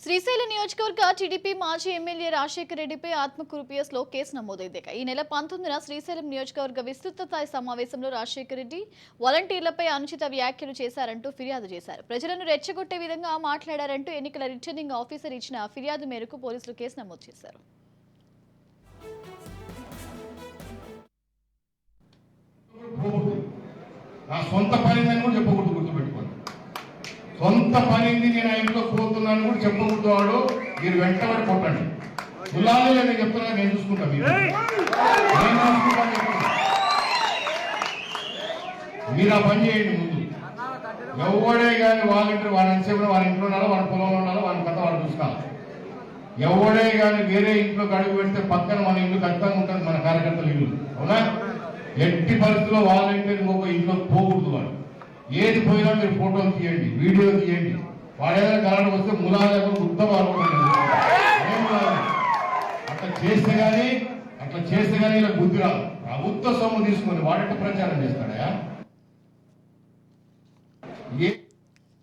శ్రీశైలం నియోజకవర్గ టీడీపీ మాజీ ఎమ్మెల్యే రాజశేఖర్ రెడ్డిపై ఆత్మకూరు పిఎస్లో కేసు నమోదైంది. ఈ నెల 19న శ్రీశైలం నియోజకవర్గ విస్తృత స్థాయి సమావేశంలో రాజశేఖర్ రెడ్డి వాలంటీర్లపై అనుచిత వ్యాఖ్యలు చేశారంటూ ఫిర్యాదు చేశారు. ప్రజలను రెచ్చగొట్టే విధంగా మాట్లాడారంటూ ఎన్నికల రిటర్నింగ్ ఆఫీసర్ ఇచ్చిన ఫిర్యాదు మేరకు పోలీసులు కేసు నమోదు చేశారు. సొంత పనింది నేను ఆ ఇంట్లో పోతున్నాను కూడా చెప్పకూడదు. వాడు మీరు వెంటబడి కొట్టండి. కులాలు నేను చెప్తున్నా, నేను చూసుకుంటాను. మీరు ఆ పని చేయండి. ముందు ఎవడే కానీ వాలంటీర్ వాళ్ళ ఎంతసేపు వాళ్ళ ఇంట్లో ఉండాలో, వాళ్ళ పొలంలో ఉండాలో, వాళ్ళ కథ వాళ్ళు చూసుకోవాలి. ఎవడే కానీ వేరే ఇంట్లోకి అడుగు పెడితే పక్కన మన ఇల్లు ఖచ్చితంగా ఉంటుంది, మన కార్యకర్తల ఇల్లు. అవునా? ఎట్టి పరిస్థితుల్లో వాలంటీర్ ఇంకొక ఇంట్లో పోకూడదు. వాడు ఏది పోయినా మీరు ఫోటోలు తీయండి, వీడియో తీయండి. వాడేదైనా కారణం వస్తే ములాలకు ఉత్తమ అట్లా చేస్తే కానీ ఇలా బుద్ధి రాదు. ప్రభుత్వ సొమ్ము తీసుకొని వాడట ప్రచారం చేస్తాడా?